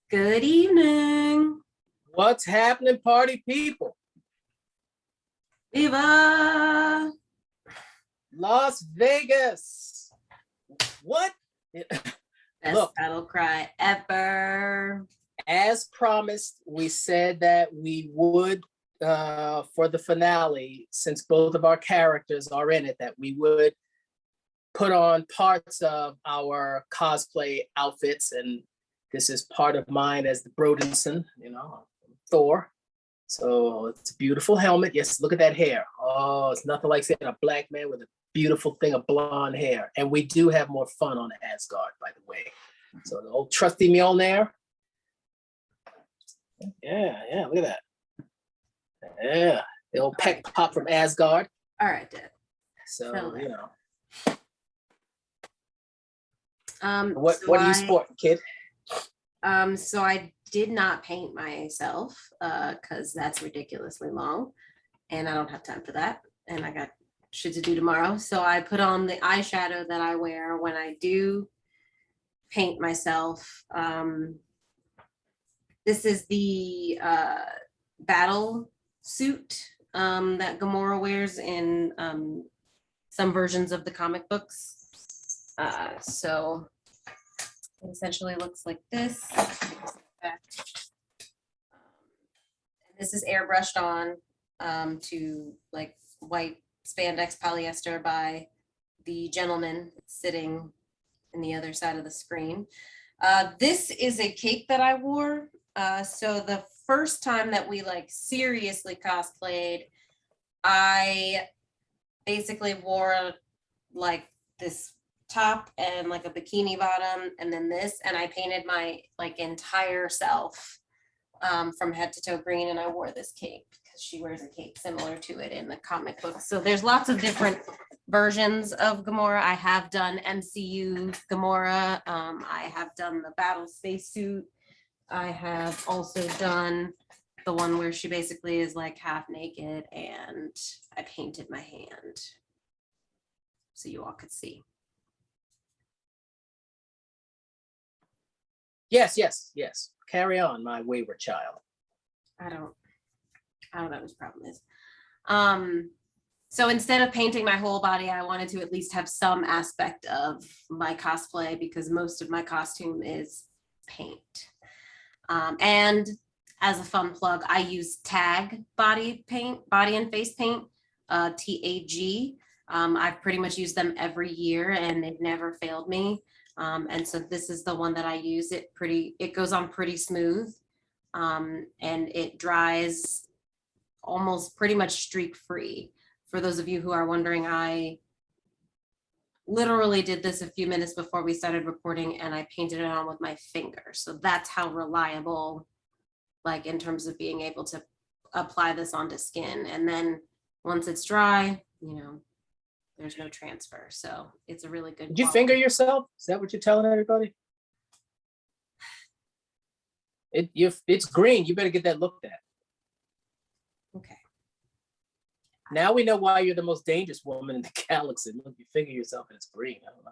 Good evening. What's happening, party people? Viva! Las Vegas. What? Best Look, battle cry ever. as promised, we said that we would, for the finale, since both of our characters are in it, that we would put on parts of our cosplay outfits. And this is part of mine as the Brodinson, Thor. So it's a beautiful helmet. Yes, look at that hair. Oh, it's nothing like seeing a black man with a beautiful thing of blonde hair. And we do have more fun on Asgard, by the way. So the old trusty Mjolnir. Yeah, look at that. Yeah, the old peck pop from Asgard. All right, Dad. So, So what are you sporting, kid? So I did not paint myself because that's ridiculously long and I don't have time for that. And I got shit to do tomorrow. So I put on the eyeshadow that I wear when I do paint myself. This is the battle suit that Gamora wears in some versions of the comic books. So it essentially looks like this. This is airbrushed on to like white spandex polyester by the gentleman sitting in the other side of the screen. This is a cape that I wore. So the first time that we like seriously cosplayed, I basically wore like this top and like a bikini bottom and then this, and I painted my like entire self from head to toe green, and I wore this cape because she wears a cape similar to it in the comic book. So there's lots of different versions of Gamora. I have done MCU Gamora. I have done the battle spacesuit. I have also done the one where she basically is like half naked, and I painted my hand so you all could see. Yes. Carry on, my wayward child. I don't know what his problem is. So instead of painting my whole body, I wanted to at least have some aspect of my cosplay because most of my costume is paint. And as a fun plug, I use Tag body and face paint, TAG. I've pretty much used them every year and they've never failed me. And so this is the one that I use. It goes on pretty smooth, and it dries almost pretty much streak free. For those of you who are wondering, I literally did this a few minutes before we started recording and I painted it on with my finger. So that's how reliable, like in terms of being able to apply this onto skin. And then once it's dry, there's no transfer. So it's a really good. Did you finger yourself? Is that what you're telling everybody? It's green. You better get that looked at. Okay. Now we know why you're the most dangerous woman in the galaxy. Look, you finger yourself and it's green. I don't know.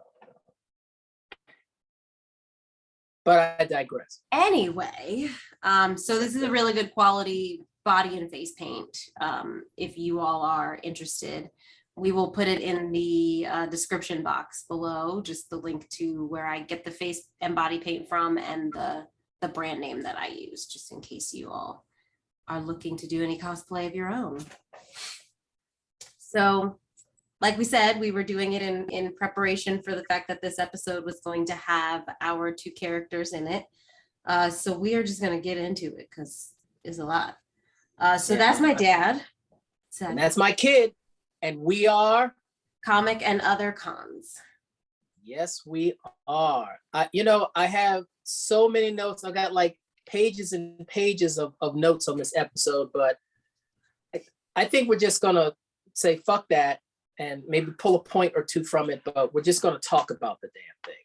But I digress. Anyway, so this is a really good quality body and face paint. If you all are interested, we will put it in the description box below, just the link to where I get the face and body paint from and the brand name that I use, just in case you all are looking to do any cosplay of your own. So like we said, we were doing it in preparation for the fact that this episode was going to have our two characters in it. So we are just going to get into it because it's a lot. That's my dad. And that's my kid. And we are Comic and Other Cons. Yes, we are. I have so many notes. I got like pages and pages of notes on this episode, but I think we're just gonna say fuck that and maybe pull a point or two from it, but we're just gonna talk about the damn thing.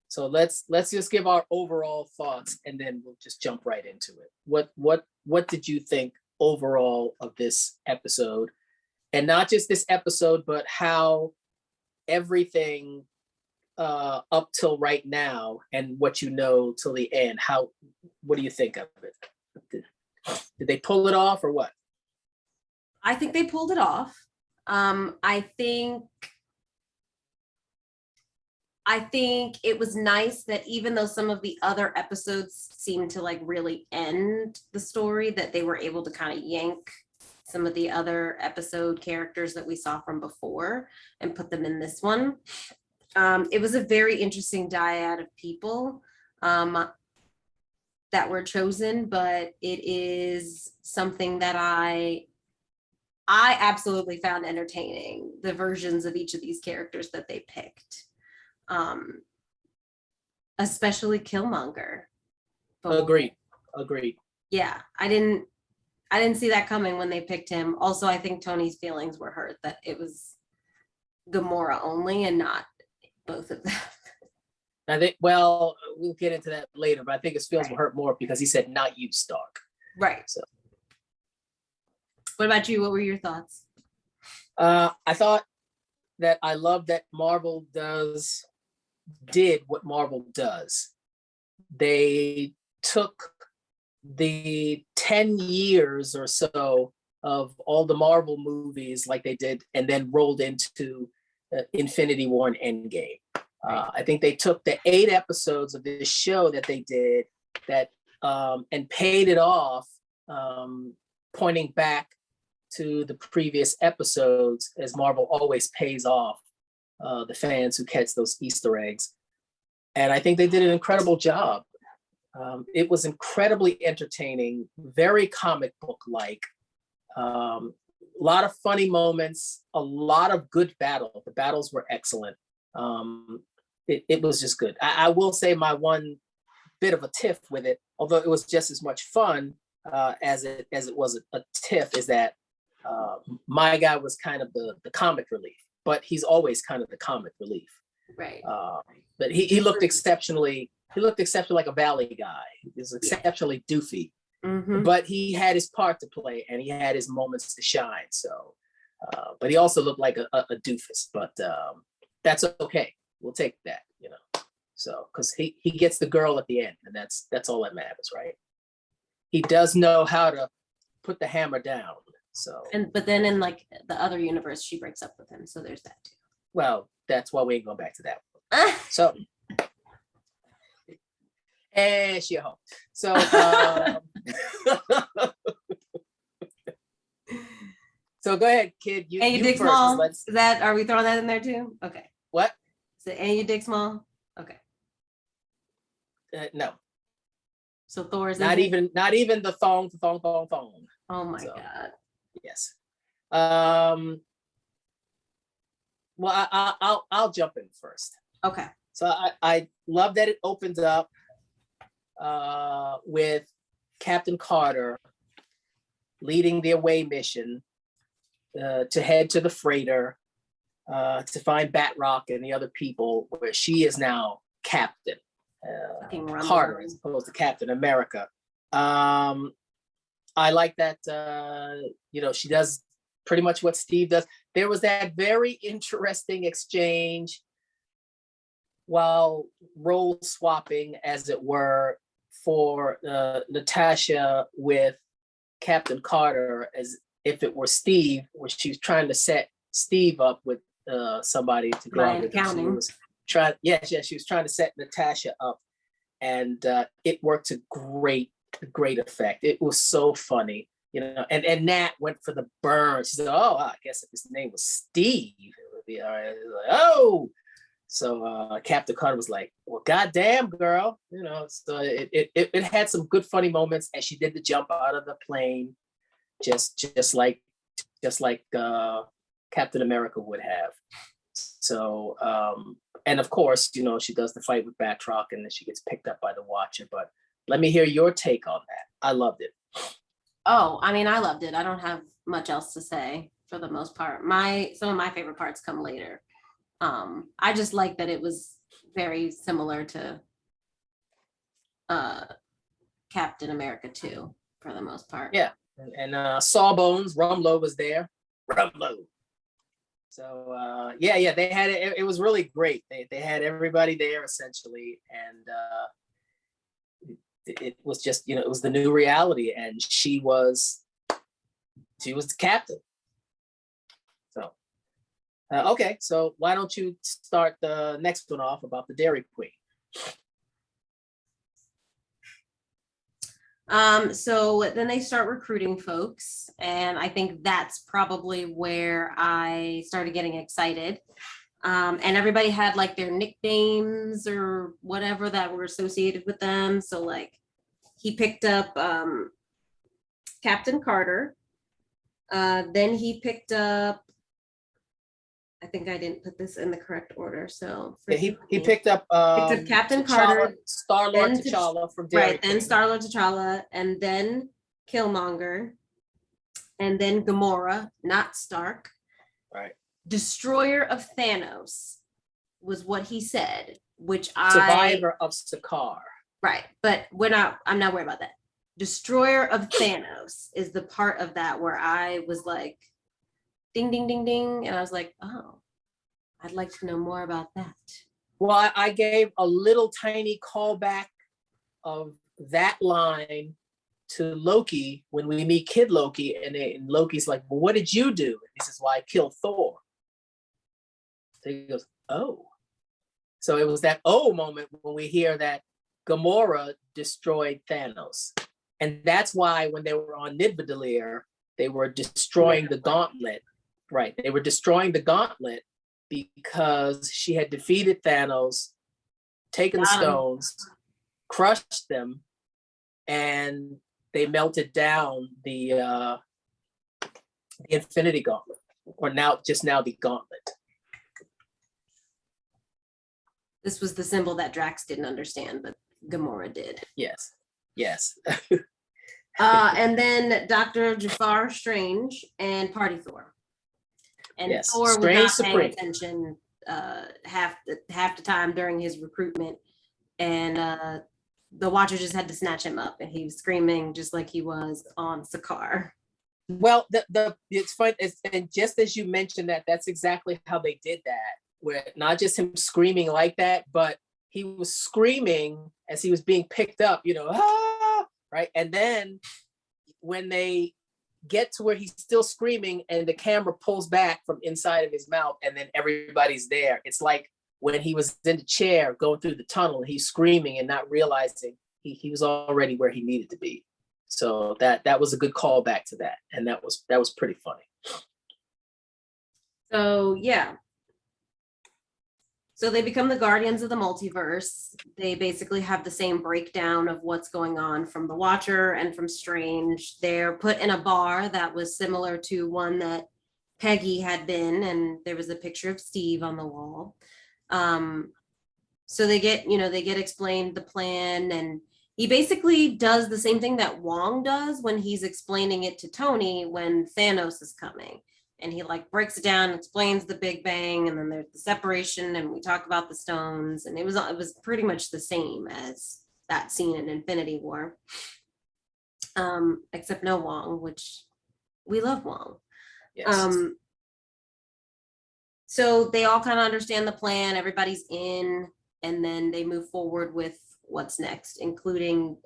So let's just give our overall thoughts and then we'll just jump right into it. What did you think overall of this episode? And not just this episode, but how everything up till right now and what you know till the end, what do you think of it? Did they pull it off or what? I think they pulled it off. I think it was nice that even though some of the other episodes seemed to like really end the story, that they were able to kind of yank some of the other episode characters that we saw from before and put them in this one. It was a very interesting dyad of people that were chosen, but it is something that I absolutely found entertaining, the versions of each of these characters that they picked. Especially Killmonger. Agreed. Yeah, I didn't see that coming when they picked him. Also, I think Tony's feelings were hurt that it was Gamora only and not both of them. I think, well, we'll get into that later, but I think his feelings will hurt more because he said, not you, Stark. Right. So, what about you? What were your thoughts? I thought that I love that Marvel did what Marvel does. They took the 10 years or so of all the Marvel movies like they did and then rolled into Infinity War and Endgame. I think they took the 8 episodes of this show that they did that and paid it off, pointing back to the previous episodes, as Marvel always pays off the fans who catch those Easter eggs. And I think they did an incredible job. It was incredibly entertaining, very comic book-like. A lot of funny moments, a lot of good battle. The battles were excellent. It was just good. I will say my one bit of a tiff with it, although it was just as much fun as it was a tiff, is that my guy was kind of the comic relief, but he's always kind of the comic relief. Right. But he looked exceptionally like a Valley guy. He was exceptionally doofy. Mm-hmm. But he had his part to play and he had his moments to shine. So, but he also looked like a doofus, but that's okay. We'll take that, So, because he gets the girl at the end, and that's all that matters, right? He does know how to put the hammer down. So, but then in like the other universe, she breaks up with him. So there's that too. Well, that's why we ain't going back to that one. So, and she home. So, so go ahead, kid. And you dig first. small? Is that, are we throwing that in there too? Okay. What? Is it and you dig small? Okay. No. So Thor's not even the thong. Oh my God. Yes. Well, I'll jump in first. Okay. So I love that it opens up with Captain Carter leading the away mission to head to the freighter to find Batroc and the other people, where she is now Captain Carter as opposed to Captain America. I like that, she does pretty much what Steve does. There was that very interesting exchange while role swapping, as it were, for Natasha with Captain Carter, as if it were Steve, where she was trying to set Steve up with somebody to go out with. She was trying to set Natasha up, and it worked to great effect. It was so funny, and Nat went for the burn. She said, "Oh, I guess if his name was Steve, it would be all right." Like, oh. So Captain Carter was like, "Well, goddamn, girl," So it had some good funny moments, and she did the jump out of the plane, just like Captain America would have. So and of course, she does the fight with Batroc, and then she gets picked up by the Watcher. But let me hear your take on that. I loved it. Oh, I mean, I loved it. I don't have much else to say for the most part. Some of my favorite parts come later. I just like that it was very similar to Captain America 2 for the most part. Yeah, and Sawbones, Rumlow was there. Rumlow. So yeah, they had it. It was really great. They had everybody there essentially, and it was just, it was the new reality, and she was the captain. So okay, so why don't you start the next one off about the Dairy Queen? So then they start recruiting folks, and I think that's probably where I started getting excited. And everybody had like their nicknames or whatever that were associated with them. So like he picked up Captain Carter. Then he picked up, I think I didn't put this in the correct order, so. Yeah, he picked up Captain T'Challa, Carter, Star-Lord then T'Challa from Dairy right, then Queen. Star-Lord T'Challa, and then Killmonger, and then Gamora, not Stark. Right. Destroyer of Thanos was what he said, which Survivor of Sakaar. right, but I'm not worried about that. Destroyer of Thanos is the part of that where I was like, ding, ding, ding, ding. And I was like, oh, I'd like to know more about that. Well, I gave a little tiny callback of that line to Loki when we meet Kid Loki, and Loki's like, well, what did you do? And he says, well, I killed Thor. So he goes, oh. So it was that oh moment when we hear that Gamora destroyed Thanos. And that's why when they were on Nidavellir, they were destroying the gauntlet. Right. They were destroying the gauntlet because she had defeated Thanos, taken the stones, crushed them, and they melted down the Infinity Gauntlet, or now the Gauntlet. This was the symbol that Drax didn't understand, but Gamora did. Yes. And then Dr. Jafar Strange and Party Thor. And yes. Thor Strange was not paying Supreme. attention half the time during his recruitment, and the Watcher just had to snatch him up, and he was screaming just like he was on Sakaar. Well, it's fun, and just as you mentioned that's exactly how they did that. Where not just him screaming like that, but he was screaming as he was being picked up. Right, and then when they get to where he's still screaming and the camera pulls back from inside of his mouth and then everybody's there. It's like when he was in the chair going through the tunnel and he's screaming and not realizing he was already where he needed to be. So that was a good callback to that. And that was pretty funny. So yeah. So they become the guardians of the multiverse. They basically have the same breakdown of what's going on from the Watcher and from Strange. They're put in a bar that was similar to one that Peggy had been, and there was a picture of Steve on the wall. So they get explained the plan, and he basically does the same thing that Wong does when he's explaining it to Tony when Thanos is coming. And he like breaks it down, explains the Big Bang, and then there's the separation, and we talk about the stones, and it was pretty much the same as that scene in Infinity War, except no Wong, which we love Wong. Yes. So they all kind of understand the plan, everybody's in, and then they move forward with what's next, including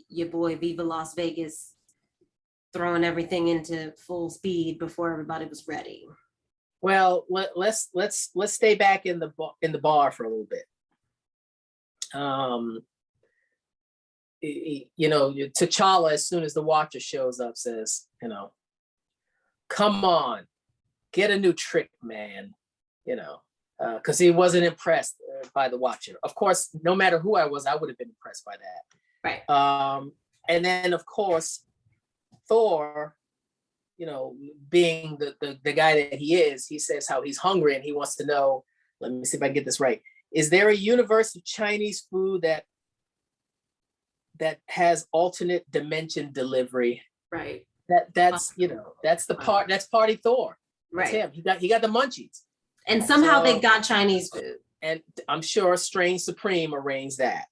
your boy Viva Las Vegas throwing everything into full speed before everybody was ready. Well, let's stay back in the bar for a little bit. T'Challa, as soon as the Watcher shows up, says, come on, get a new trick, man. Because he wasn't impressed by the Watcher. Of course, no matter who I was, I would have been impressed by that. Right. And then, of course, Thor, being the guy that he is, he says how he's hungry and he wants to know, let me see if I can get this right. Is there a universe of Chinese food that has alternate dimension delivery? Right. That's Party Thor. That's right. him. He got the munchies. And somehow they got Chinese food. And I'm sure Strange Supreme arranged that.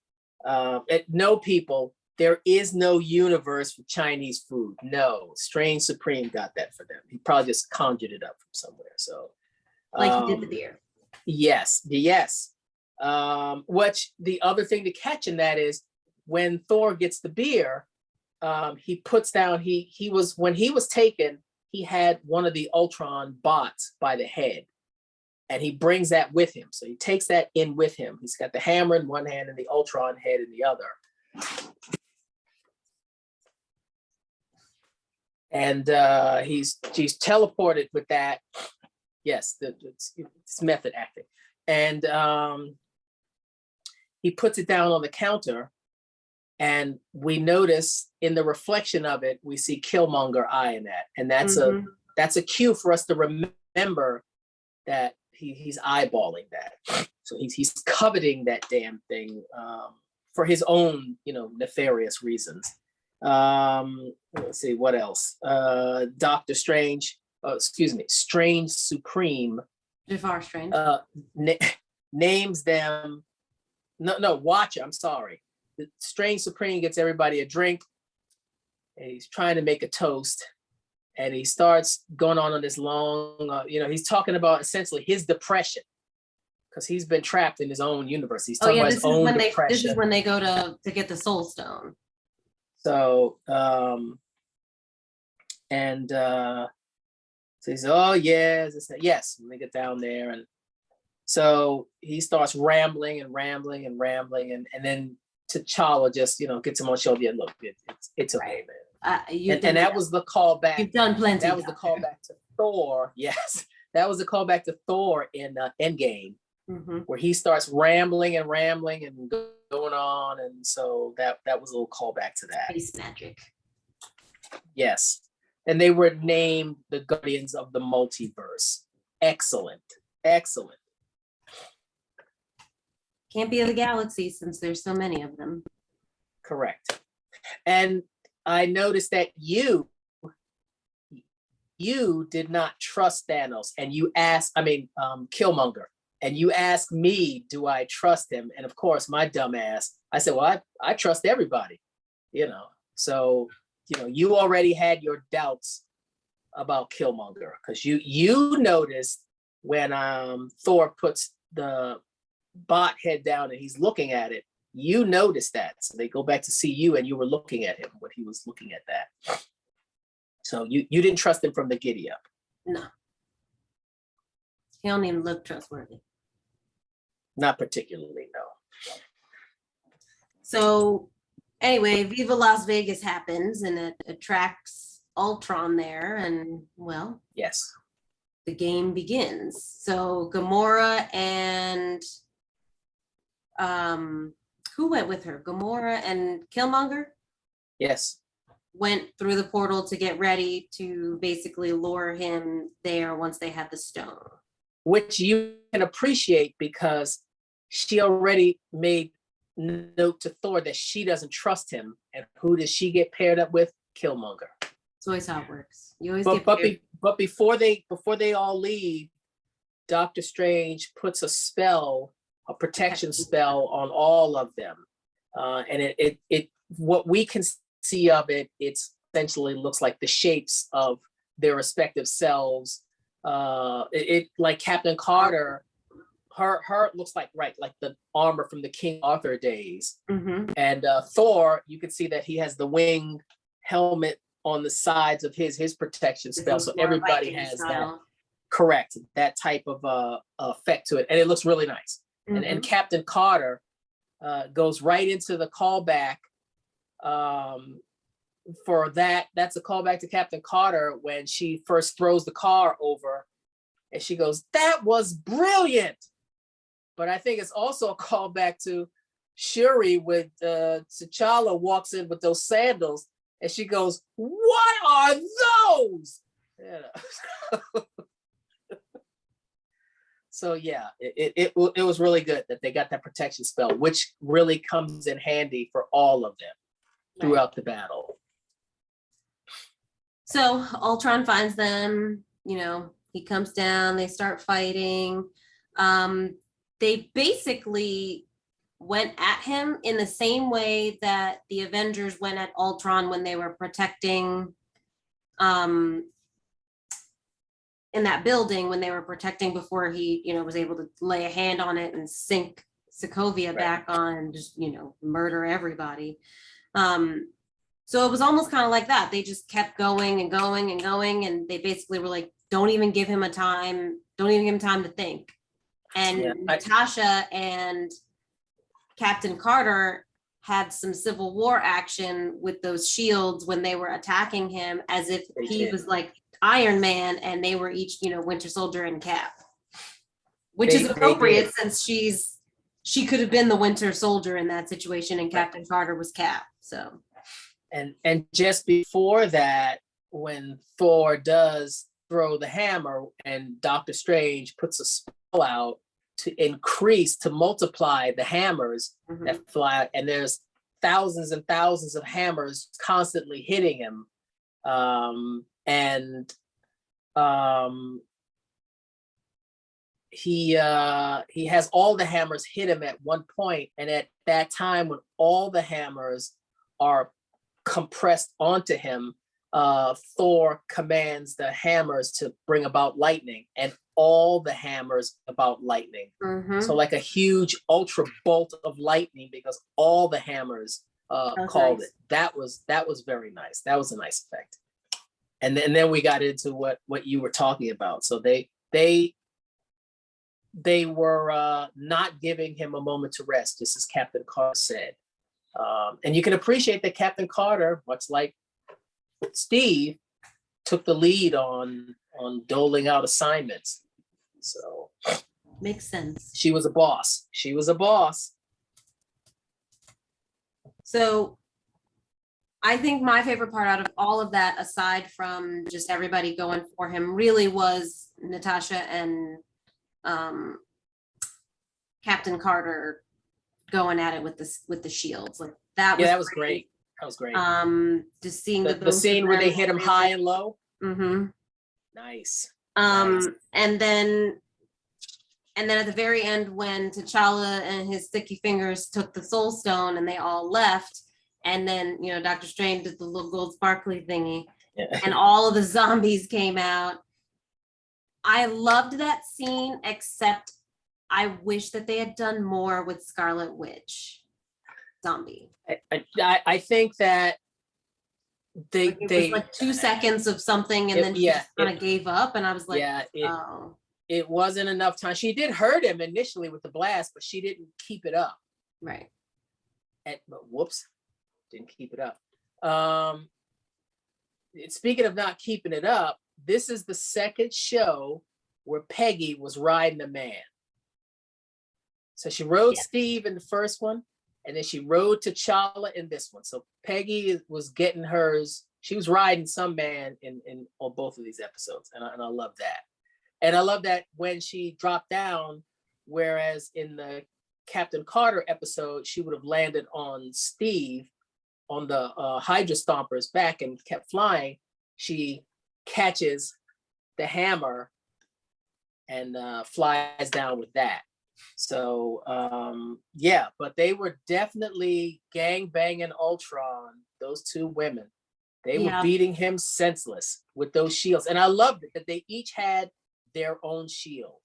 No, people, there is no universe for Chinese food. No, Strange Supreme got that for them. He probably just conjured it up from somewhere. So Like he did the beer. Yes, yes. Which the other thing to catch in that is when Thor gets the beer, he puts down, he was, when he was taken, he had one of the Ultron bots by the head, and he brings that with him. So he takes that in with him. He's got the hammer in one hand and the Ultron head in the other. And he's teleported with that. Yes, it's method acting. And he puts it down on the counter, and we notice in the reflection of it, we see Killmonger eyeing that. And that's a cue for us to remember that he's eyeballing that. So he's coveting that damn thing for his own, nefarious reasons. Let's see, what else? Doctor Strange, Strange Supreme. Jafar Strange. Names them. No, Watcher, I'm sorry. The Strange Supreme gets everybody a drink, and he's trying to make a toast, and he starts going on this long, he's talking about essentially his depression, because he's been trapped in his own universe. He's talking about his own depression. This is when they go to get the Soul Stone. So, so he says, oh, yes, when they get down there. And so he starts rambling, and then T'Challa just, gets him on the shoulder. Yeah, look, it's okay, man. And that was the callback. You've done plenty. That was the callback to Thor. Yes, that was the callback to Thor in Endgame, where he starts rambling and going on, and so that was a little callback to that. Space magic. Yes, and they were named the Guardians of the Multiverse. Excellent. Can't be of the galaxy since there's so many of them. Correct. And I noticed that you did not trust Thanos, and you asked, Killmonger, and you asked me, do I trust him? And of course, my dumb ass, I said, well, I trust everybody, So, you already had your doubts about Killmonger, because you noticed when Thor puts the bot head down and he's looking at it, you noticed that. So they go back to see you, and you were looking at him when he was looking at that. So you didn't trust him from the giddy up. No. He don't even look trustworthy. Not particularly, no. So anyway, Viva Las Vegas happens, and it attracts Ultron there, and well, yes, the game begins. So Gamora and who went with her? Gamora and Killmonger? Yes. Went through the portal to get ready to basically lure him there once they had the stone. Which you can appreciate, because she already made note to Thor that she doesn't trust him. And who does she get paired up with? Killmonger. It's always how it works. You always but before they all leave, Doctor Strange puts a protection spell on all of them. And it what we can see of it, it's essentially looks like the shapes of their respective selves. It like Captain Carter, her looks like the armor from the King Arthur days. And Thor, you can see that he has the wing helmet on the sides of his protection spell. So everybody has that. Correct, that type of effect to it, and it looks really nice. And Captain Carter goes right into the callback for that. That's a callback to Captain Carter when she first throws the car over, and she goes, "That was brilliant." But I think it's also a callback to Shuri with T'Challa walks in with those sandals, and she goes, "What are those?" So yeah, it was really good that they got that protection spell, which really comes in handy for all of them throughout the battle. So Ultron finds them, he comes down, they start fighting. They basically went at him in the same way that the Avengers went at Ultron when they were protecting in that building when they were protecting before he, was able to lay a hand on it and sink Sokovia Right. back on and just, murder everybody. So it was almost kind of like that. They just kept going and going and going, and they basically were like, don't even give him time to think. And Yeah, Natasha and Captain Carter had some Civil War action with those shields when they were attacking him, as if They he did. was like Iron Man and they were each, Winter Soldier and Cap, which is They appropriate did. since she could have been the Winter Soldier in that situation, and Right. Captain Carter was Cap. So, And just before that, when Thor does throw the hammer and Doctor Strange puts a spell out to multiply the hammers that fly out, and there's thousands and thousands of hammers constantly hitting him. He has all the hammers hit him at one point, and at that time when all the hammers are compressed onto him, Thor commands the hammers to bring about lightning, and all the hammers about lightning. So like a huge ultra bolt of lightning, because all the hammers called nice. it. That was very nice. That was a nice effect. And then we got into what you were talking about. So they were not giving him a moment to rest, just as Captain Carter said. And you can appreciate that Captain Carter, much like Steve, took the lead on doling out assignments. So Makes sense. she was a boss. She was a boss. So I think my favorite part out of all of that, aside from just everybody going for him, really was Natasha and Captain Carter going at it with the shields. Like that was that was great. That was great. Just seeing the scene where they hit him high and low. Mm-hmm. Nice. Nice. And then at the very end, when T'Challa and his sticky fingers took the Soul Stone and they all left, and then Dr. Strange did the little gold sparkly thingy, and all of the zombies came out. I loved that scene, except I wish that they had done more with Scarlet Witch zombie. I think that it was like 2 seconds of something, and then she kind of gave up, and I was like, it wasn't enough time. She did hurt him initially with the blast, but she didn't keep it up. Right. Whoops, didn't keep it up. Speaking of not keeping it up, this is the second show where Peggy was riding a man. So she rode Steve in the first one, and then she rode T'Challa in this one. So Peggy was getting hers. She was riding some man in on both of these episodes, and I love that. And I love that when she dropped down, whereas in the Captain Carter episode, she would have landed on Steve on the Hydra Stomper's back and kept flying. She catches the hammer and flies down with that. So but they were definitely gang banging Ultron. Those two women, they were beating him senseless with those shields, and I loved it that they each had their own shield.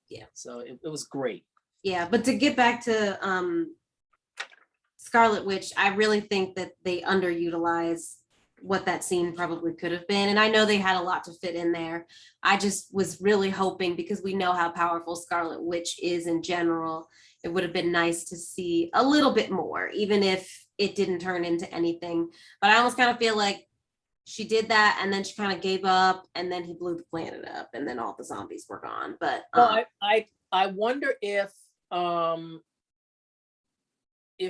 Yeah, so it was great. Yeah, but to get back to Scarlet Witch, I really think that they underutilize what that scene probably could have been. And I know they had a lot to fit in there. I just was really hoping, because we know how powerful Scarlet Witch is in general, it would have been nice to see a little bit more, even if it didn't turn into anything. But I almost kind of feel like she did that, and then she kind of gave up, and then he blew the planet up, and then all the zombies were gone. But I wonder if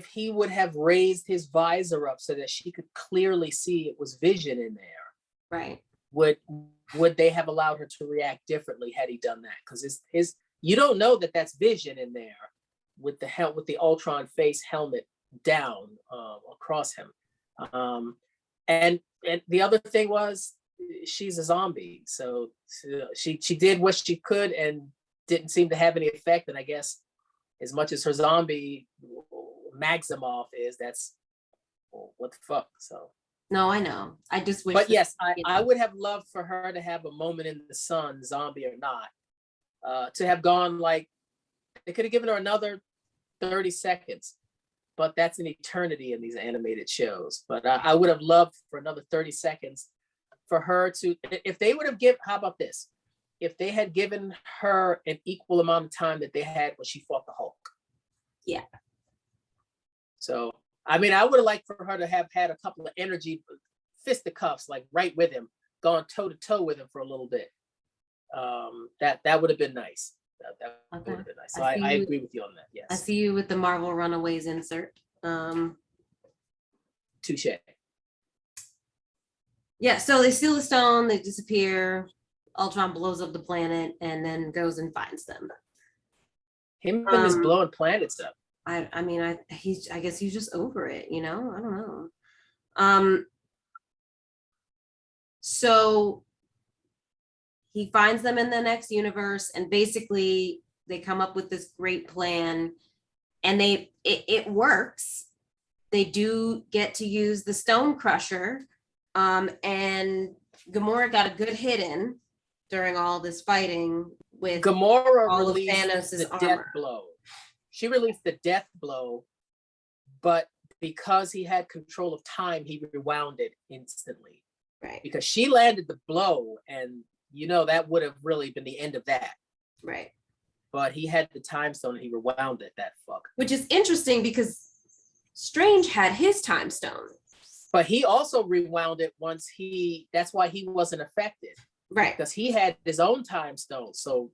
he would have raised his visor up so that she could clearly see it was Vision in there. Right. Would they have allowed her to react differently had he done that? Because his you don't know that that's Vision in there with the Ultron face helmet down across him. And the other thing was, she's a zombie, so she did what she could and didn't seem to have any effect. And I guess as much as her zombie Maximoff is, that's what the fuck. So No, I know. I just wish. But that, yes, you I know, would have loved for her to have a moment in the sun, zombie or not, to have gone like, they could have given her another 30 seconds, but that's an eternity in these animated shows. But I would have loved for another 30 seconds for her to, if they would have given, how about this? If they had given her an equal amount of time that they had when she fought the Hulk. Yeah. So, I mean, I would have liked for her to have had a couple of energy fisticuffs, like right with him, gone toe to toe with him for a little bit. That would have been nice. That Okay. would have been nice. So I see I you- agree with you on that. I Yes. see you with the Marvel Runaways insert. Touche. Yeah, so they steal the stone, they disappear. Ultron blows up the planet and then goes and finds them. Him and his Um, blowing planets up. I mean, I guess he's just over it, you know? I don't know. So he finds them in the next universe, and basically they come up with this great plan, and it works. They do get to use the stone crusher, and Gamora got a good hit in during all this fighting with Gamora all of released Thanos' the death armor. blow. She released the death blow, but because he had control of time, he rewound it instantly. Right, Because she landed the blow, and that would have really been the end of that. right. But he had the time stone and he rewound it, that fuck. Which is interesting because Strange had his time stone. But he also rewound it once that's why he wasn't affected. Right. Because he had his own time stone. So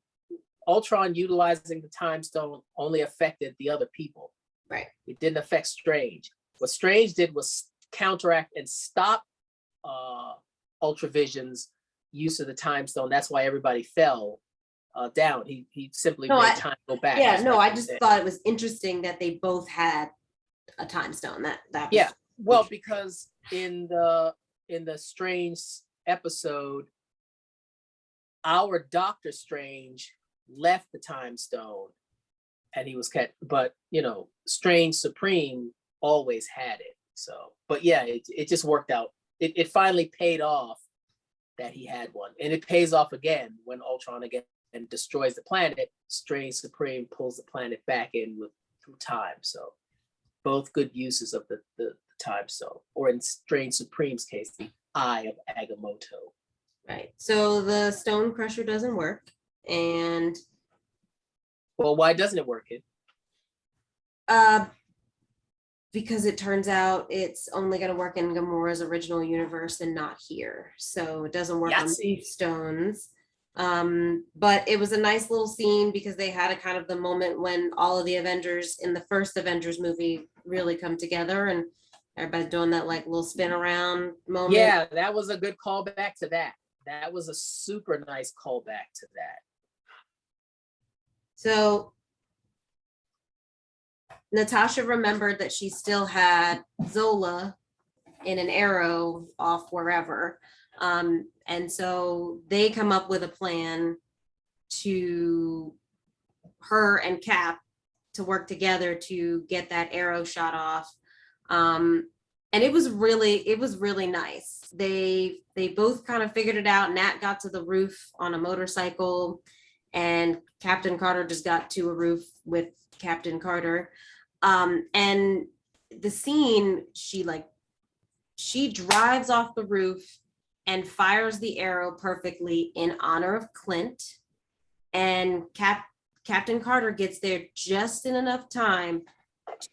Ultron utilizing the time stone only affected the other people. Right. It didn't affect Strange. What Strange did was counteract and stop Ultravision's use of the time stone. That's why everybody fell down. He simply made time go back. Yeah, no, I just thought it was interesting that they both had a time stone. That was, yeah. Well, because in the Strange episode, our Doctor Strange left the time stone and he was kept, but Strange Supreme always had it. So, but yeah, it just worked out. It finally paid off that he had one, and it pays off again when Ultron again and destroys the planet. Strange Supreme pulls the planet back in through time. So both good uses of the time stone, or in Strange Supreme's case, the Eye of Agamotto. right. So the stone crusher doesn't work, and well, why doesn't it work? Because it turns out it's only going to work in Gamora's original universe and not here. So it doesn't work on these stones. But it was a nice little scene because they had a kind of the moment when all of the Avengers in the first Avengers movie really come together, and everybody's doing that like little spin around moment. Yeah, that was a good callback to that. That was a super nice callback to that. So Natasha remembered that she still had Zola in an arrow off wherever. And so they come up with a plan to her and Cap to work together to get that arrow shot off. And it was really nice. They both kind of figured it out. Nat got to the roof on a motorcycle, and Captain Carter just got to a roof with Captain Carter. And the scene, she drives off the roof and fires the arrow perfectly in honor of Clint. And Captain Carter gets there just in enough time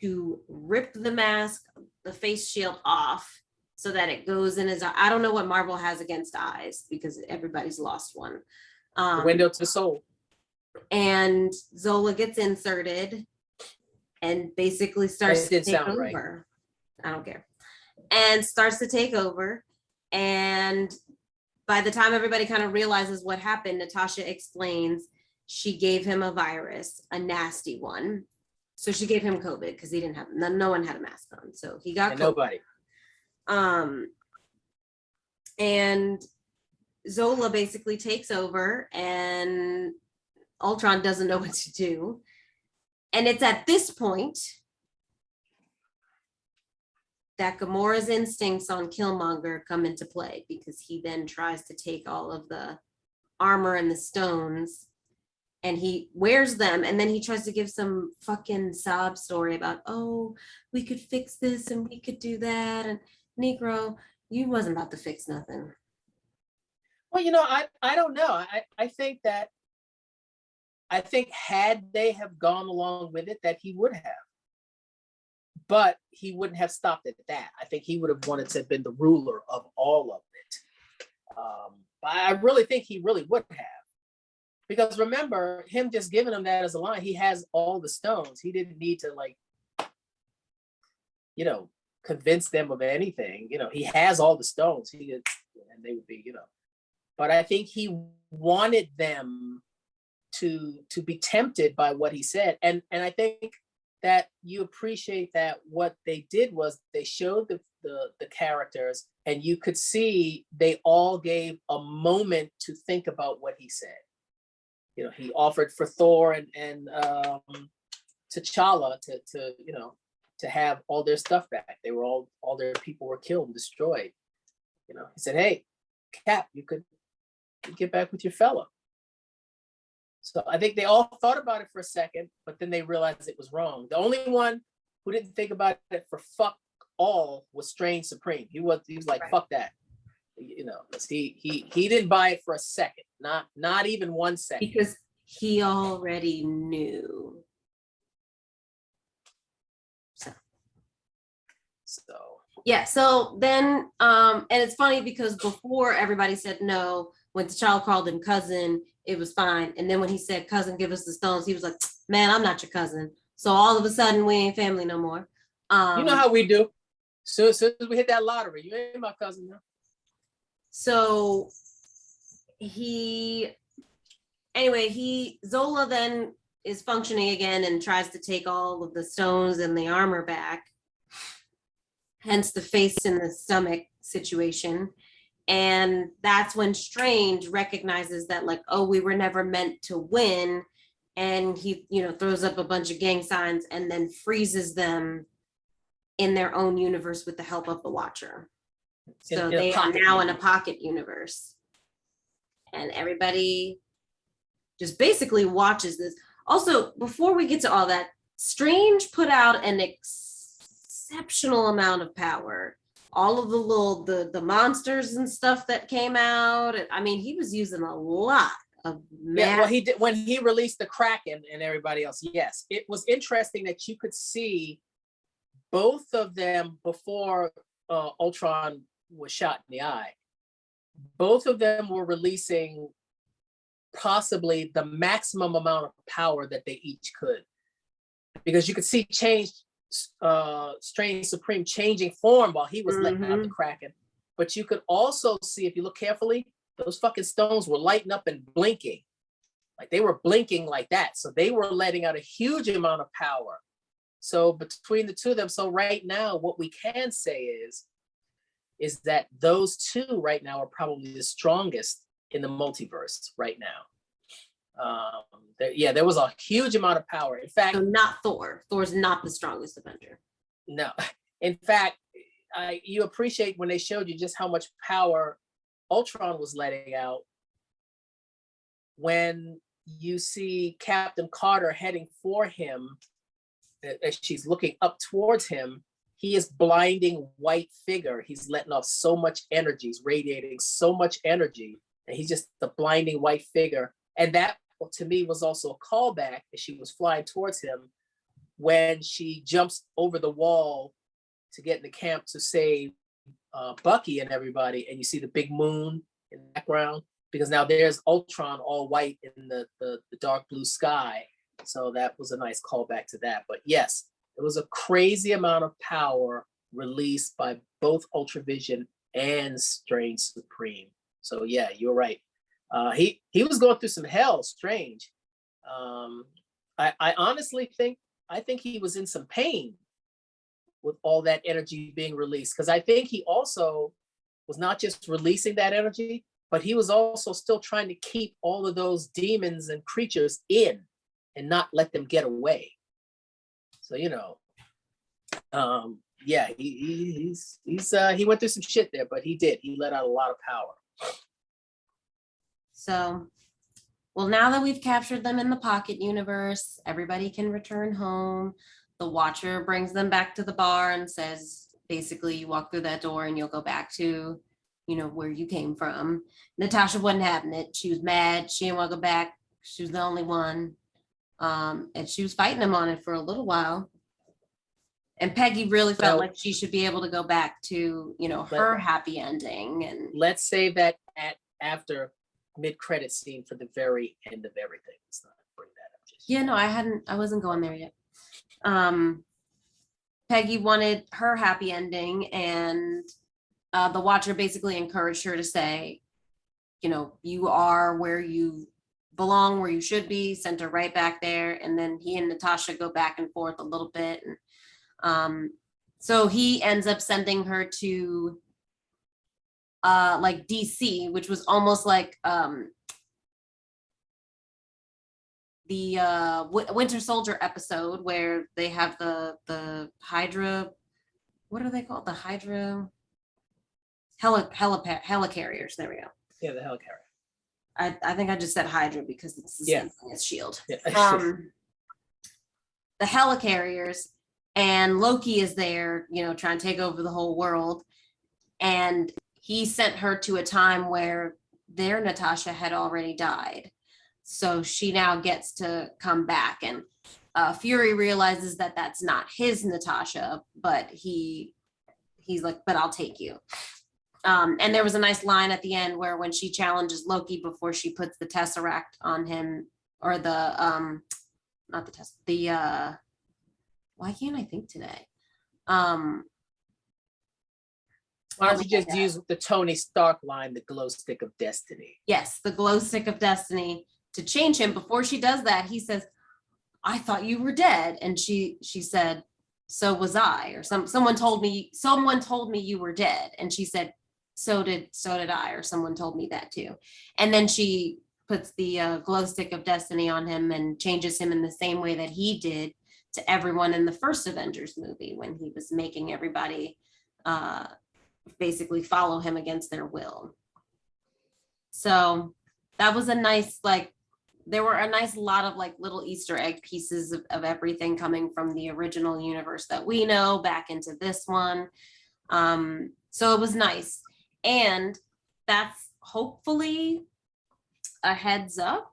to rip the mask, the face shield off so that it goes in his eye. I don't know what Marvel has against eyes because everybody's lost one. The window to the soul. And Zola gets inserted and basically starts to take over. Right. I don't care. And starts to take over. And by the time everybody kind of realizes what happened, Natasha explains she gave him a virus, a nasty one. So she gave him COVID because he didn't have, no one had a mask on. So he got COVID. Nobody. And Zola basically takes over and Ultron doesn't know what to do. And it's at this point that Gamora's instincts on Killmonger come into play, because he then tries to take all of the armor and the stones and he wears them, and then he tries to give some fucking sob story about, oh, we could fix this and we could do that, and Negro, you wasn't about to fix nothing. Well, I don't know. I think had they have gone along with it, that he would have. But he wouldn't have stopped at that. I think he would have wanted to have been the ruler of all of it. But I really think he really would have. Because remember, him just giving him that as a line, he has all the stones. He didn't need to, like, convince them of anything. He has all the stones. And they would be, But I think he wanted them to be tempted by what he said. And I think that you appreciate that what they did was they showed the characters, and you could see they all gave a moment to think about what he said. He offered for Thor and T'Challa to have all their stuff back. They were all their people were killed and destroyed. He said, "Hey, Cap, you could get back with your fella." So I think they all thought about it for a second, but then they realized it was wrong. The only one who didn't think about it for fuck all was Strange Supreme. He was like, right. Fuck that. He didn't buy it for a second, not even 1 second. Because he already knew. So yeah, so then and it's funny because before everybody said no, when T'Challa called him cousin, it was fine. And then when he said, cousin, give us the stones, he was like, man, I'm not your cousin. So all of a sudden we ain't family no more. You know how we do. So as we hit that lottery, you ain't my cousin now. So Zola then is functioning again and tries to take all of the stones and the armor back. Hence the face in the stomach situation. And that's when Strange recognizes that, like, oh, we were never meant to win. And he, throws up a bunch of gang signs and then freezes them in their own universe with the help of the Watcher. So they are now in a pocket universe. And everybody just basically watches this. Also, before we get to all that, Strange put out an exceptional amount of power. All of the monsters and stuff that came out. I mean, he was using a lot of well, he did when he released the Kraken and everybody else. Yes, it was interesting that you could see both of them before Ultron was shot in the eye. Both of them were releasing possibly the maximum amount of power that they each could, because you could see Strange Supreme changing form while he was letting out the Kraken. But you could also see, if you look carefully, those fucking stones were lighting up and blinking. Like they were blinking like that. So they were letting out a huge amount of power. So between the two of them, so right now, what we can say is that those two right now are probably the strongest in the multiverse right now. There was a huge amount of power. In fact, so not Thor. Thor's not the strongest Avenger. No, in fact, you appreciate when they showed you just how much power Ultron was letting out. When you see Captain Carter heading for him, as she's looking up towards him, he is blinding white figure. He's letting off so much energy. He's radiating so much energy, and he's just the blinding white figure. And that, to me, was also a callback as she was flying towards him when she jumps over the wall to get in the camp to save Bucky and everybody, and you see the big moon in the background, because now there's Ultron all white in the dark blue sky. So that was a nice callback to that. But yes, it was a crazy amount of power released by both Ultravision and Strange Supreme. So yeah, you're right. He was going through some hell, Strange. I honestly think he was in some pain with all that energy being released, because I think he also was not just releasing that energy, but he was also still trying to keep all of those demons and creatures in and not let them get away. So, Yeah, he went through some shit there, but he let out a lot of power. So, well, now that we've captured them in the pocket universe, everybody can return home. The Watcher brings them back to the bar and says, basically, you walk through that door and you'll go back to, where you came from. Natasha wasn't having it. She was mad. She didn't want to go back. She was the only one. And she was fighting him on it for a little while. And Peggy really felt like she should be able to go back to, her happy ending. And let's save that after mid-credit scene for the very end of everything. Let's not bring that up. Yeah, no, I wasn't going there yet. Peggy wanted her happy ending, and the Watcher basically encouraged her to say, you are where you belong, where you should be, sent her right back there. And then he and Natasha go back and forth a little bit. And so he ends up sending her to like DC, which was almost like the Winter Soldier episode where they have the Hydra, what are they called? The Hydra helicarriers. There we go. Yeah, the helicarrier. I think I just said Hydra because it's the same thing as Shield. Yeah. The helicarriers, and Loki is there, trying to take over the whole world. And he sent her to a time where their Natasha had already died. So she now gets to come back. And Fury realizes that that's not his Natasha, but he's like, but I'll take you. And there was a nice line at the end where when she challenges Loki before she puts the Tesseract on him, or not the test, why can't I think today? Why don't you just use the Tony Stark line, the glow stick of destiny? Yes, the glow stick of destiny, to change him. Before she does that, he says, I thought you were dead. And she said, so was I, or someone told me you were dead. And she said, so did I, or someone told me that too. And then she puts the glow stick of destiny on him and changes him in the same way that he did to everyone in the first Avengers movie, when he was making everybody basically follow him against their will. So that was a nice, there were a nice lot of little Easter egg pieces of everything coming from the original universe that we know back into this one. So it was nice. And that's hopefully a heads up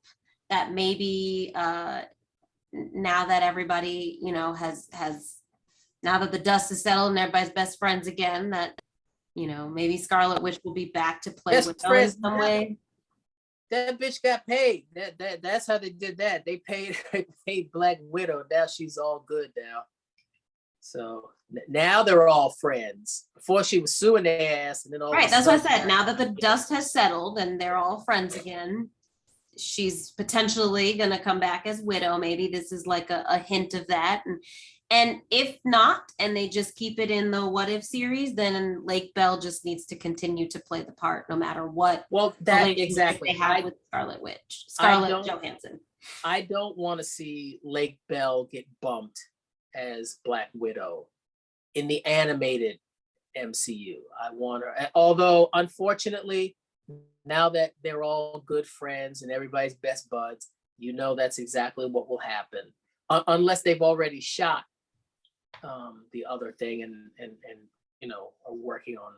that maybe now that everybody, has now that the dust is settled and everybody's best friends again, that, maybe Scarlet Witch will be back to play with them in some way. That bitch got paid. That's how they did that. They paid Black Widow. Now she's all good now. So now they're all friends. Before she was suing their ass, and then all right. That's what I said. Now that the dust has settled and they're all friends again, she's potentially gonna come back as Widow. Maybe this is like a hint of that. And if not, and they just keep it in the What If series, then Lake Bell just needs to continue to play the part, no matter what. Well, that exactly they have with Scarlet Witch, Scarlett Johansson. I don't want to see Lake Bell get bumped as Black Widow in the animated MCU. I want her, although unfortunately, now that they're all good friends and everybody's best buds, that's exactly what will happen, unless they've already shot the other thing and are working on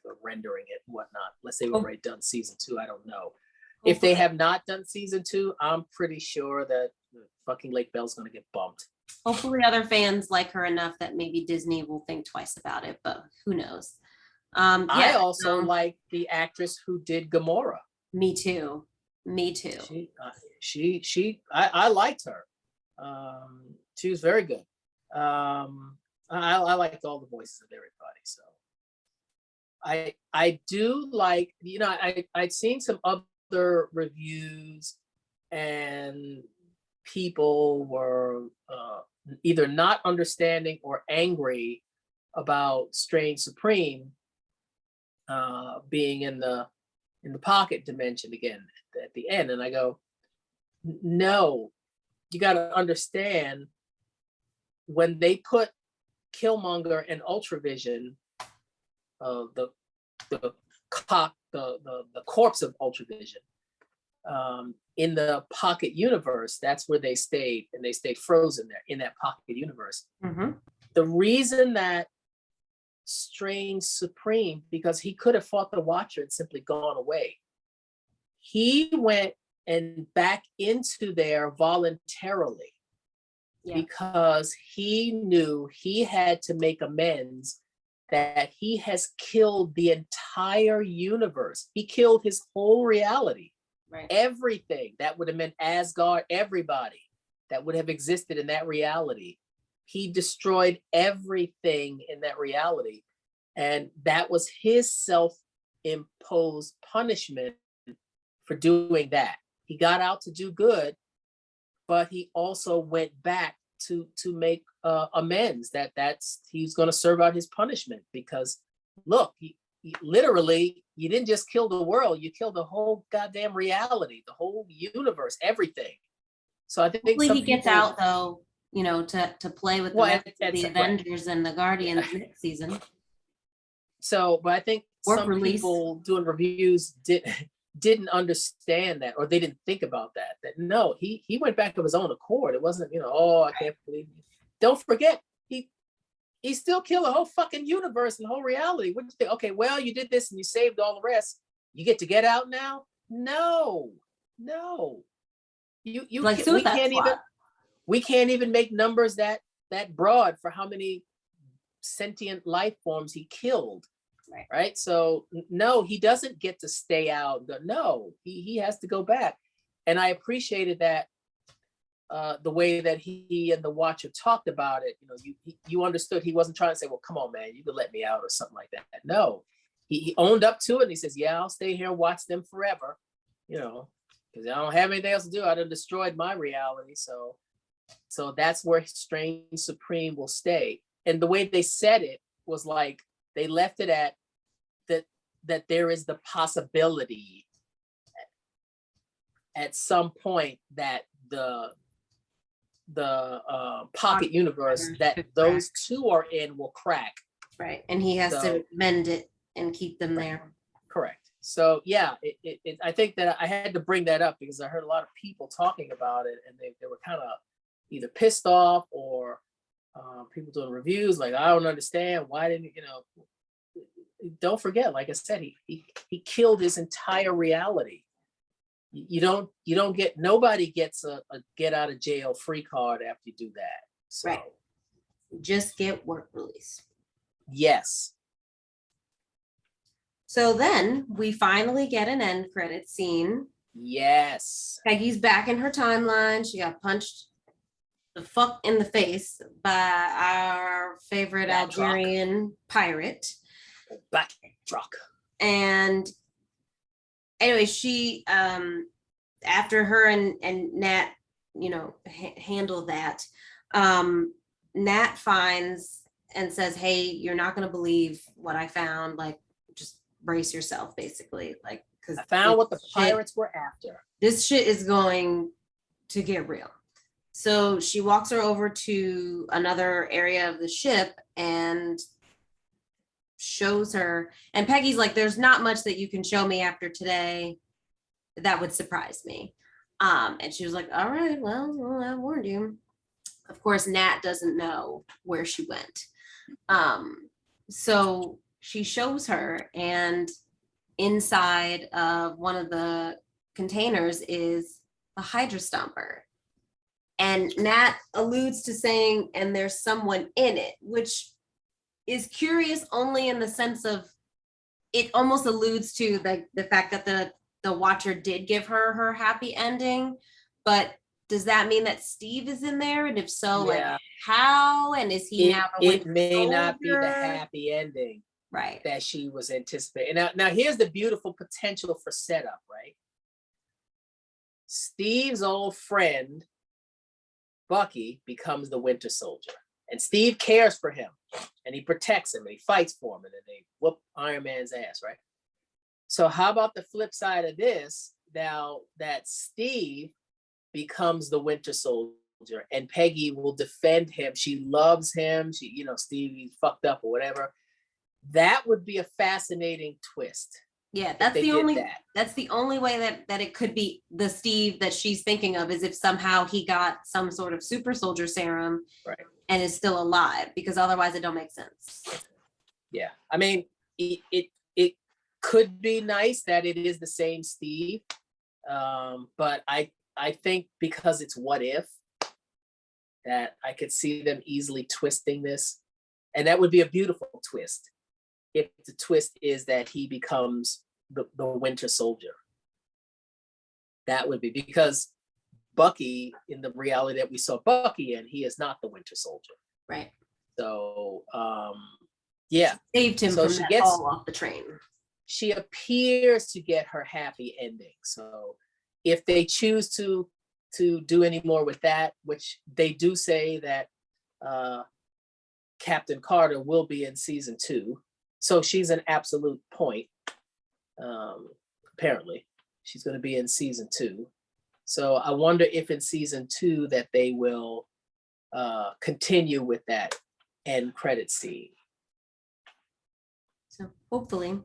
the rendering it and whatnot. Unless they've already done season 2, I don't know. If they have not done season 2, I'm pretty sure that fucking Lake Bell's going to get bumped. Hopefully other fans like her enough that maybe Disney will think twice about it, but who knows? I also like the actress who did Gamora. Me too. I liked her. She was very good. I liked all the voices of everybody. So I do like, I'd seen some other reviews and people were either not understanding or angry about Strange Supreme being in the pocket dimension again at the end. And I go, no, you got to understand, when they put Killmonger and Ultravision, the corpse of Ultravision, in the pocket universe, that's where they stayed, and they stayed frozen there in that pocket universe. Mm-hmm. The reason that Strange Supreme, because he could have fought the Watcher and simply gone away. He went and back into there voluntarily, because he knew he had to make amends, that he has killed the entire universe. He killed his whole reality. Right. Everything that would have meant Asgard, everybody that would have existed in that reality. He destroyed everything in that reality. And that was his self-imposed punishment for doing that. He got out to do good, but he also went back to make amends. He's going to serve out his punishment, because look, he literally, you didn't just kill the world, you killed the whole goddamn reality, the whole universe, everything. So I think hopefully he gets out though, you know, to play with the Avengers and the Guardians next season. So, but I think some people doing reviews didn't understand that, or they didn't think about that. That no, he went back of his own accord. It wasn't, you know, oh, I can't believe it. Don't forget, he still killed the whole fucking universe and the whole reality. What do you think? Okay, well, you did this and you saved all the rest. You get to get out now? No. You like we can't even make numbers that broad for how many sentient life forms he killed. Right. So no, he doesn't get to stay out. No, he has to go back. And I appreciated that, the way that he and the Watcher talked about it. You know, you understood. He wasn't trying to say, well, come on, man, you can let me out or something like that. No, he owned up to it. And he says, yeah, I'll stay here and watch them forever, you know, because I don't have anything else to do. I done destroyed my reality. So that's where Strange Supreme will stay. And the way they said it was like, they left it at that there is the possibility at some point that the pocket universe that those two are in will crack. Right. And he has to mend it and keep them there. Correct. So yeah, I think that I had to bring that up because I heard a lot of people talking about it, and they were kind of either pissed off or people doing reviews like, I don't understand, why didn't you know. Don't forget, like I said, he killed his entire reality. You don't get, nobody gets a get out of jail free card after you do that. So, right. Just get work release. Yes. So then we finally get an end credit scene. Yes. Peggy's back in her timeline. She got punched the fuck in the face by our favorite Algerian pirate. Black truck. And anyway, she after her and Nat, you know, handle that, Nat finds and says, hey, you're not going to believe what I found, like just brace yourself, basically, like, because I found what the pirates were after. This shit is going to get real. So she walks her over to another area of the ship and shows her, and Peggy's like, there's not much that you can show me after today that would surprise me. And she was like, all right, well, I warned you. Of course, Nat doesn't know where she went. So she shows her, and inside of one of the containers is a Hydra Stomper. And Nat alludes to saying, and there's someone in it, which is curious only in the sense of it almost alludes to the fact that the Watcher did give her happy ending. But does that mean that Steve is in there? And if so, like how? And is he now a It may not be the happy ending, right, that she was anticipating. Now here's the beautiful potential for setup, right? Steve's old friend Bucky becomes the Winter Soldier, and Steve cares for him, and he protects him, and he fights for him, and then they whoop Iron Man's ass, right? So how about the flip side of this? Now that Steve becomes the Winter Soldier, and Peggy will defend him. She loves him. She, you know, Steve, he's fucked up or whatever. That would be a fascinating twist. Yeah, if that's they the did only that. that's the only way that it could be the Steve that she's thinking of, is if somehow he got some sort of super soldier serum Right. and is still alive, because otherwise it don't make sense. Yeah. I mean, it could be nice that it is the same Steve. But I think because it's what if, that I could see them easily twisting this. And that would be a beautiful twist. If the twist is that he becomes the Winter Soldier. That would be, because Bucky, in the reality that we saw Bucky in, he is not the Winter Soldier. Right. So yeah. Saved him So from she that gets- fall off the train. She appears to get her happy ending. So if they choose to do any more with that, which they do say that Captain Carter will be in season 2. So she's an absolute point. Apparently, she's going to be in season 2. So I wonder if in season 2 that they will continue with that end credit scene. So hopefully.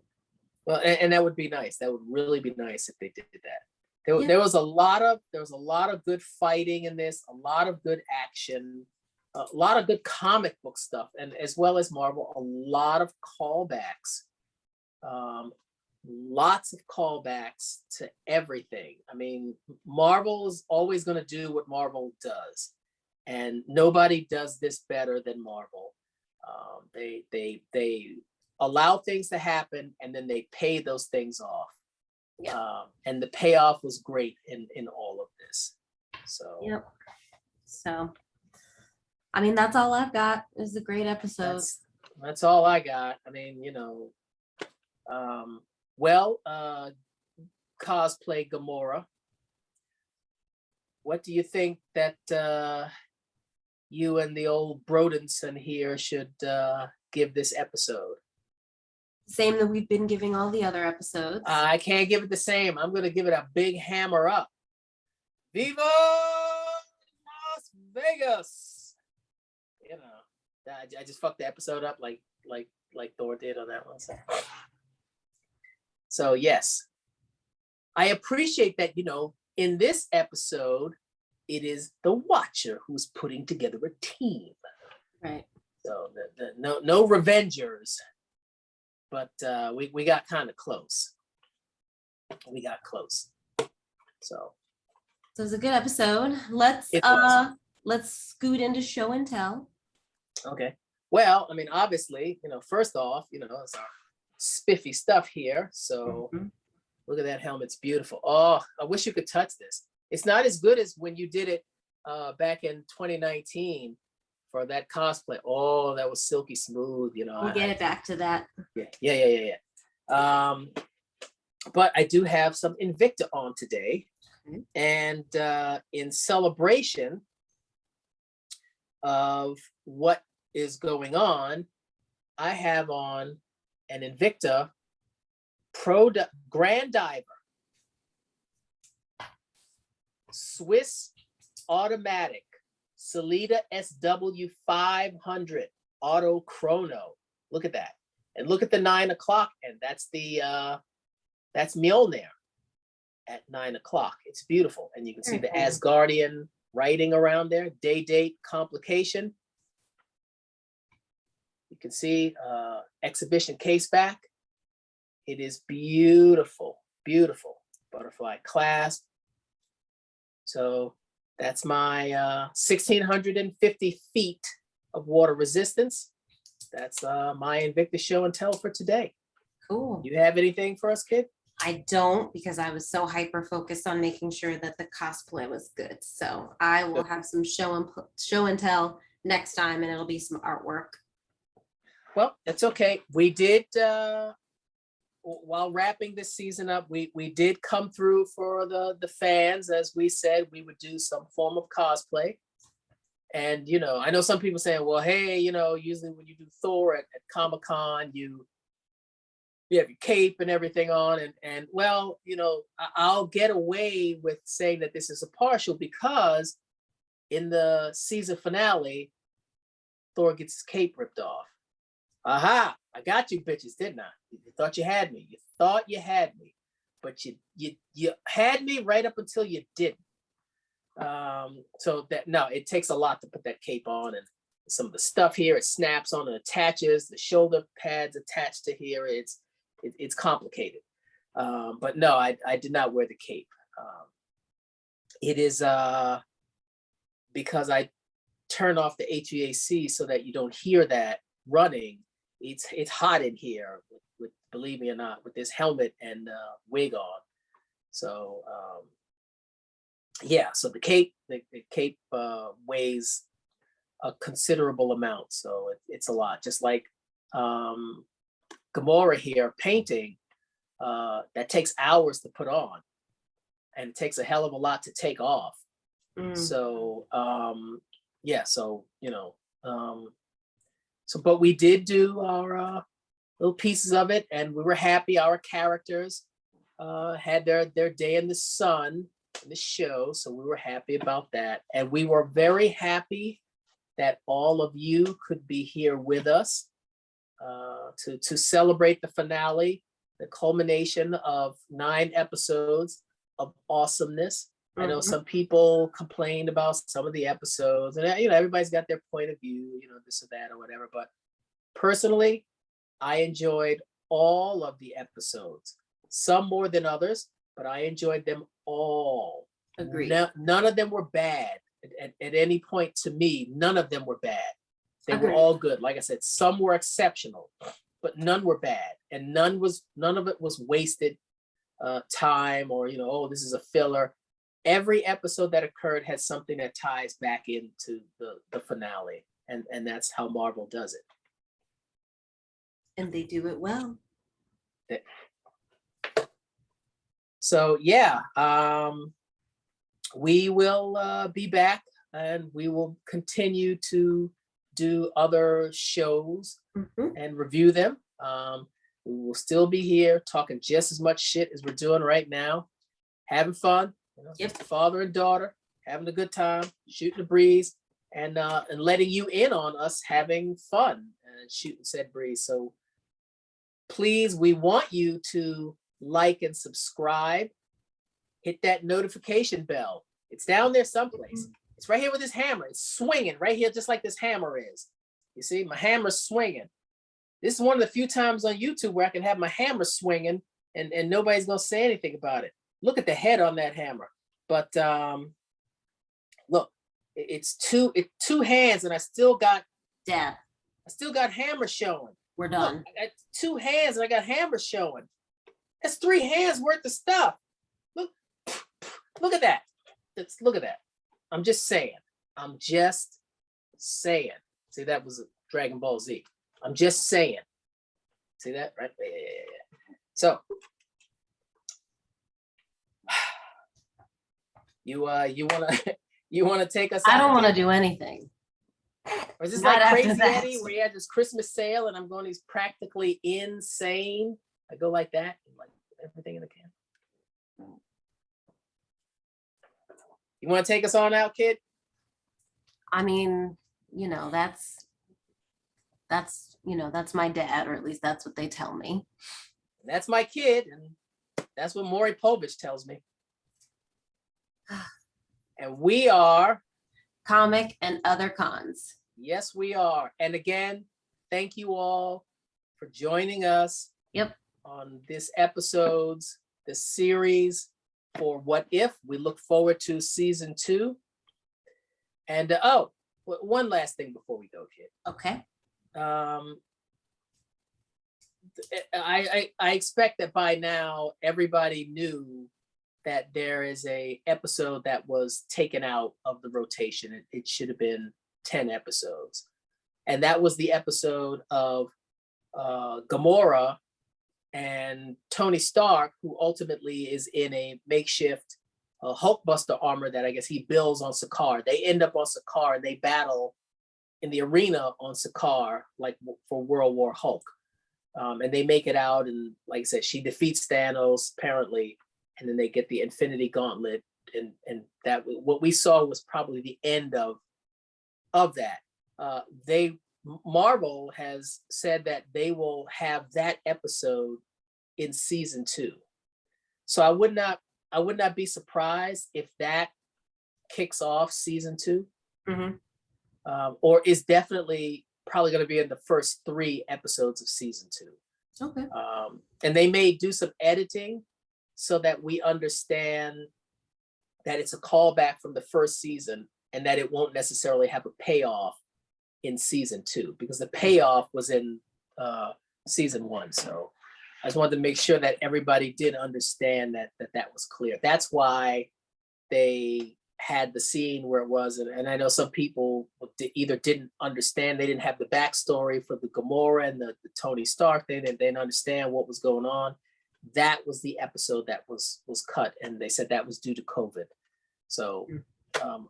Well, and that would be nice. That would really be nice if they did that. There, Yeah. there was a lot of good fighting in this, a lot of good action, a lot of good comic book stuff, and as well as Marvel, a lot of callbacks. Lots of callbacks to everything. I mean, Marvel is always going to do what Marvel does, and nobody does this better than Marvel. They allow things to happen, and then they pay those things off. Yeah. And the payoff was great in all of this. So Yep. So, I mean, that's all I've got. It was a great episode. that's all I got. I mean, you know, well, cosplay Gamora. What do you think that you and the old Brodenson here should give this episode? Same that we've been giving all the other episodes. I can't give it the same. I'm going to give it a big hammer up. Viva Las Vegas! You know, I just fucked the episode up like Thor did on that one. So yes, I appreciate that. You know, in this episode, it is the Watcher who's putting together a team. Right. So no Revengers. But we got kind of close. We got close. So it was a good episode. Let's scoot into show and tell. Okay. Well, I mean, obviously, you know, first off, you know, it's our spiffy stuff here. So look at that helmet. It's beautiful. Oh, I wish you could touch this. It's not as good as when you did it back in 2019 for that cosplay. Oh, that was silky smooth, you know. We'll get it back to that. Yeah. But I do have some Invicta on today. Okay. And in celebration of what is going on, I have on an Invicta Grand Diver, Swiss automatic, Salida SW 500 auto chrono. Look at that. And look at the 9 o'clock, and that's Mjolnir at 9 o'clock. It's beautiful. And you can see the Asgardian writing around there, date, complication. You can see exhibition case back. It is beautiful, beautiful. Butterfly clasp. So that's my 1,650 feet of water resistance. That's my Invicta show and tell for today. Cool. You have anything for us, kid? I don't, because I was so hyper focused on making sure that the cosplay was good. So I will have some show and tell next time, and it'll be some artwork. Well, that's okay. We did while wrapping this season up, we did come through for the fans. As we said, we would do some form of cosplay. And, you know, I know some people saying, well, hey, you know, usually when you do Thor at Comic-Con, you have your cape and everything on. And well, you know, I'll get away with saying that this is a partial, because in the season finale, Thor gets his cape ripped off. Aha! I got you bitches, didn't I? You thought you had me. You thought you had me, but you had me right up until you didn't. So that no, it takes a lot to put that cape on, and some of the stuff here it snaps on and attaches. The shoulder pads attached to here. It's complicated. But no, I did not wear the cape. It is because I turn off the HVAC so that you don't hear that running. It's hot in here with believe me or not, with this helmet and wig on. So yeah, so the cape weighs a considerable amount, so it's a lot. Just like Gamora here painting, that takes hours to put on, and it takes a hell of a lot to take off. So yeah, so so but we did do our little pieces of it, and we were happy. Our characters had their day in the sun in the show, so we were happy about that, and we were very happy that all of you could be here with us to celebrate the finale, the culmination of 9 episodes of awesomeness. I know some people complained about some of the episodes, and everybody's got their point of view, this or that or whatever. But personally, I enjoyed all of the episodes, some more than others, but I enjoyed them all. Agreed. None of them were bad at any point to me. None of them were bad. They Agreed. were all good. Like I said, some were exceptional, but none were bad, and none of it was wasted time or oh, this is a filler. Every episode that occurred had something that ties back into the finale, and that's how Marvel does it. And they do it well. So yeah, we will be back, and we will continue to do other shows and review them. We will still be here talking just as much shit as we're doing right now, having fun. Yep. Father and daughter having a good time, shooting the breeze, and letting you in on us having fun and shooting said breeze. So please, we want you to like and subscribe. Hit that notification bell. It's down there someplace. It's right here with this hammer. It's swinging right here, just like this hammer is. You see, my hammer's swinging. This is one of the few times on YouTube where I can have my hammer swinging and nobody's gonna say anything about it. Look at the head on that hammer. But look, it's two hands, and I still got hammer showing. We're done. Look, I got 2 hands and I got hammer showing. That's 3 hands worth of stuff. Look at that. Look at that. I'm just saying. See, that was a Dragon Ball Z. I'm just saying. See that, right? Yeah. So you wanna take us out? I don't want to do anything. Or is this Not like after Crazy that. Eddie, where he had this Christmas sale and I'm going, he's practically insane? I go like that, and like everything in the can. You want to take us on out, kid? I mean, that's my dad, or at least that's what they tell me. And that's my kid, and that's what Maury Povich tells me. And we are Comic and Other Cons. Yes, we are. And again, thank you all for joining us. Yep. On this series for What If. We look forward to season 2. And one last thing before we go, kid. Okay. I expect that by now everybody knew that there is a episode that was taken out of the rotation. It should have been 10 episodes. And that was the episode of Gamora and Tony Stark, who ultimately is in a makeshift Hulkbuster armor that I guess he builds on Sakaar. They end up on Sakaar and they battle in the arena on Sakaar, like for World War Hulk. And they make it out, and like I said, she defeats Thanos apparently, and then they get the Infinity Gauntlet and that what we saw was probably the end of that. Marvel has said that they will have that episode in season 2. So I would not be surprised if that kicks off season 2, or is definitely probably going to be in the first 3 episodes of season 2. Okay. And they may do some editing so that we understand that it's a callback from the first season and that it won't necessarily have a payoff in season 2, because the payoff was in season 1. So I just wanted to make sure that everybody did understand that was clear. That's why they had the scene where it was, and I know some people either didn't understand, they didn't have the backstory for the Gamora and the Tony Stark. They didn't understand what was going on. That was the episode that was cut, and they said that was due to COVID. So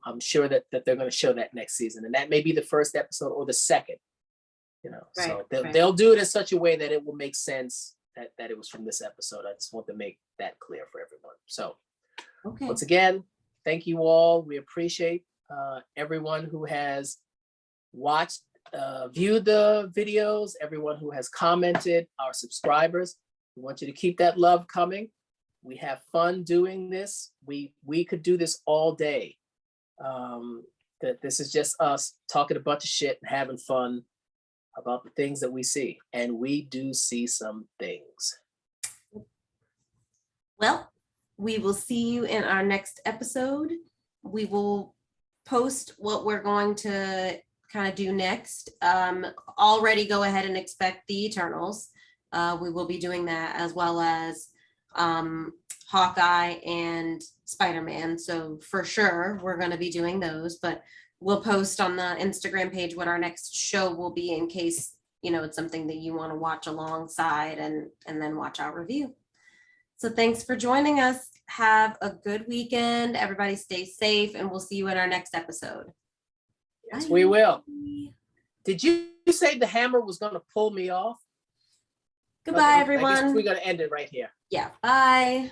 I'm sure that they're going to show that next season, and that may be the first episode or the second. So they'll do it in such a way that it will make sense that it was from this episode. I just want to make that clear for everyone. So once again, thank you all. We appreciate everyone who has watched, viewed the videos, everyone who has commented, our subscribers. We want you to keep that love coming. We have fun doing this. We could do this all day. That this is just us talking a bunch of shit and having fun about the things that we see. And we do see some things. Well, we will see you in our next episode. We will post what we're going to kind of do next. Already go ahead and expect the Eternals. We will be doing that, as well as Hawkeye and Spider-Man. So for sure, we're going to be doing those, but we'll post on the Instagram page what our next show will be, in case, it's something that you want to watch alongside and then watch our review. So thanks for joining us. Have a good weekend. Everybody stay safe, and we'll see you in our next episode. Yes, we will. Did you say the hammer was going to pull me off? Goodbye, Okay, everyone. I guess we're going to end it right here. Yeah, bye.